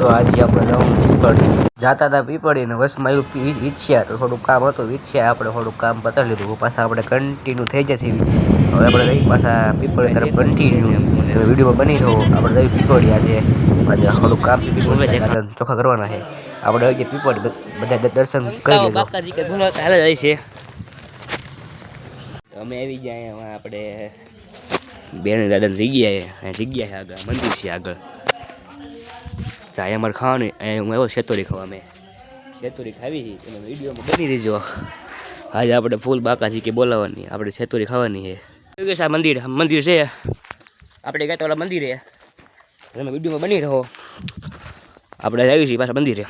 તો આજે આપણે જવાનું પીપળી જાતા હતા પીપળી ને વસમાં એવું વીછ્યા તો થોડુંક કામ હતું વીછ્યા આપણે થોડુંક કામ પતાવી લીધું પાછા આપણે કન્ટિન્યુ થઈ જશે હવે આપણે જઈ પાછા પીપળી તરફ કન્ટિન્યુ વિડીયો બની રહ્યો આપણે જઈ પીપળી આજે થોડુંક કામ છે પીપળી દાદા ચોખ્ખા કરવાના છે આપણે જે પીપળી બધા દર્શન કરી લેજો બાકાજી કે ધૂનો હાલે જાય છે અમે આવી ગયા આપણે બેન દાદા જગ્યા છે આગળ મંદિર છે આગળ અમારે ખાવાની હું એવો શેતોરી ખાવા મેં શેતોરી ખાવી છે તમે વિડીયોમાં બની રહેજો આજે આપણે ફૂલ બાકાજી કે બોલાવવાની આપણે શેતોરી ખાવાની છે આ મંદિર છે આપણે ગયા ઓલા મંદિરે તમે વિડીયોમાં બની રહો આપણે આવી છીએ પાછા મંદિરે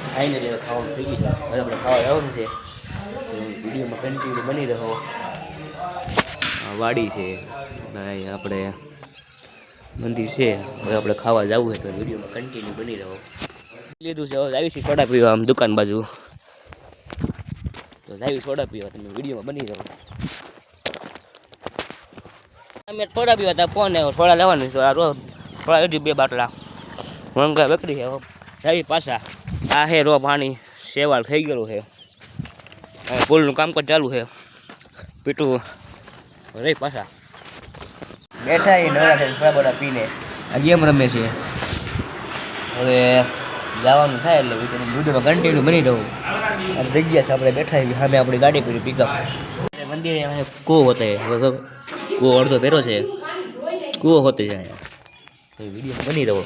ફાઇનલી ખાવાનું થઈ ગયું છે હવે આપણે ખાવા જવાનું છે વિડીયોમાં કન્ટિન્યુ બની રહો વાડી છે આપણે મંદિર છે હવે આપણે ખાવા જવું છે તો વિડીયોમાં કન્ટિન્યુ બની રહો લીધું છે હવે આવી છે સોડા પીવા આમ દુકાન બાજુ તો આવી સોડા પીવા તમે વિડીયોમાં બની રહો અમે સોડા પીવા હતા ફોન આવ્યો સોડા લેવાનું તો આ રોજ થોડા હજુ 2 બાટલા મંગા બકરી છે આવી પાછા આ હે રો પાણી સેવાળ થઈ ગયેલું છે પુલનું કામકાજ ચાલુ છે પીટું રહી પાછા બેઠા એ નવરા થાય થોડા બધા પીને આ ગેમ રમે છે હવે જવાનું થાય એટલે વિડીયોમાં કન્ટિન્યુ બની રહું આ જગ્યા છે આપણે બેઠા સામે આપણી ગાડી કરી પિકઅપ મંદિરે કૂવો હોતે કૂવો અડધો ભેરો છે કૂવો હોતે છે અહીંયા વિડીયો બની રહો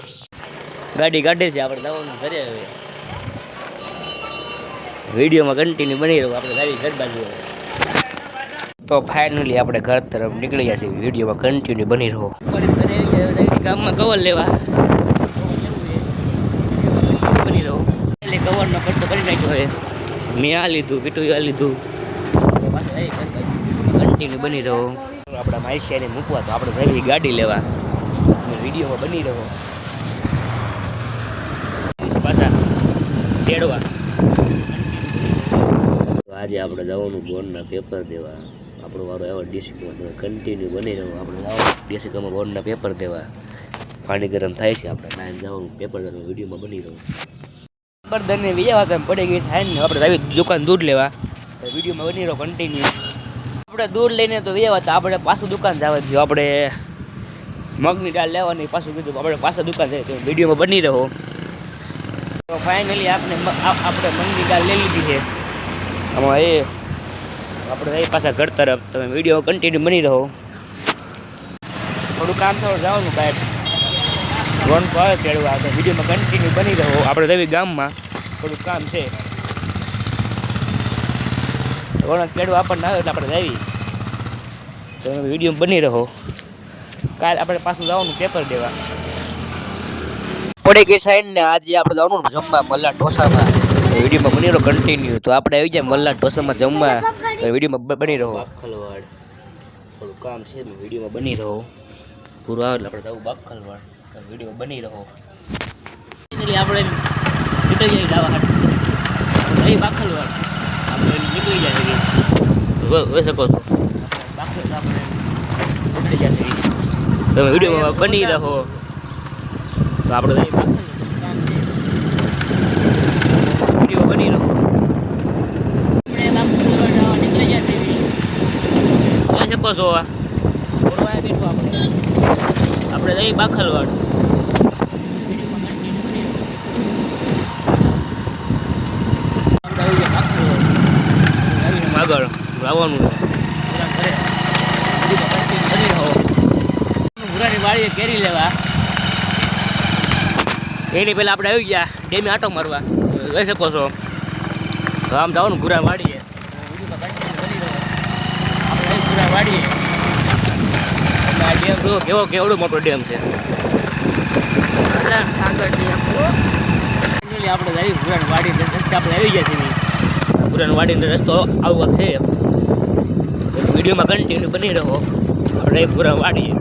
ગાડી કાઢે છે આપણે જવાનું ઘરે હવે વિડીયોમાં કન્ટિન્યુ બની રહો આપણે ગાડી ઘર બાજુ તો ફાઇનલી આપણે ઘર તરફ નીકળી ગયા છીએ વિડીયોમાં કન્ટિન્યુ બની રહો ગામમાં કવર લેવા બની રહો એટલે કવરનો ખર્ચો કરી નાખ્યો હોય મેં આ લીધું પીટું આ લીધું કન્ટિન્યુ બની રહો આપણા માઈશિયાને મૂકવા તો આપણે જઈએ ગાડી લેવા વિડીયોમાં બની રહો પાછા તેડવા આજે આપણે જવાનું બોર્ડના પેપર દેવા આપણો વારો એવો ડિસ્કમાં તમે કન્ટિન્યુ બની રહ્યો આપણે જવાનું ડિસ્કમાં બોર્ડના પેપર દેવા પાણી ગરમ થાય છે આપણે નાઈને જવાનું પેપર દેવાનું વિડીયોમાં બની રહ્યું બરદને બીજા વાત પડી ગઈ છે ને આપણે આવી દુકાન દૂધ લેવા વિડીયોમાં બની રહ્યો કન્ટિન્યુ આપણે દૂધ લઈને તો વ્યવા હતા આપણે પાછું દુકાન જવા થયું આપણે મગની દાળ લેવાની પાછું કીધું આપણે પાછા દુકાન જાય તો વિડીયોમાં બની રહો તો ફાઇનલી આપણે મગની દાળ લઈ લીધી છે આમાં એ આપણે એ પાછા ઘર તરફ તમે વિડીયો કન્ટિન્યુ બની રહો થોડું કામ થોડું જવાનું બહાર લોન પર ચડવા તો વિડીયોમાં કન્ટિન્યુ બની રહો આપણે રવી ગામમાં થોડુંક કામ છે લોન ચડવા આપણને આવે એટલે આપણે રવી તો વિડીયો બની રહો કાલે આપણે પાછું જવાનું પેપર દેવા પડે ગઈ સાઈડ ને આજે આપણે જવાનું જમવા મલ્લા ઢોસામાં વિડીયોમાં બની રહો કન્ટિન્યુ તો આપણે આવી જાય મલ્લા ઢોસામાં જમવા વિડીયોમાં બની રહો બાખલવાડ થોડું કામ છે વિડીયોમાં બની રહો પૂરું આવે એટલે આપણે જવું બાખલવાડ વિડીયોમાં બની રહો આપણે નીકળી જાય જવા એ બાખલવાડ આપણે નીકળી જાય હોઈ શકો છો બાખલ આપણે નીકળી જશે તમે વિડીયોમાં બની રહો તો આપણે વિડીયો બની રહો નીકળી જાય જોઈ શકો છો આપણે જઈએ બાખલવાડ આગળ આવવાનું ભૂરાની વાડીએ કેરી લેવા એની પહેલાં આપણે આવી ગયા ડેમે આટો મારવા જોઈ શકો છો તો આમ જવાનું ભૂરા વાડીએ આપણે ભૂરા વાડીએ આ ડેમ જો કેવડો મોટો ડેમ છે આગળ ડેમ આપણે જઈએ ભૂરાની વાડી રસ્તે આપણે આવી ગયા છીએ ભૂરાની વાડીનો રસ્તો આવું છે વિડીયોમાં કન્ટિન્યુ બની રહો આપણે ભૂરા વાડીએ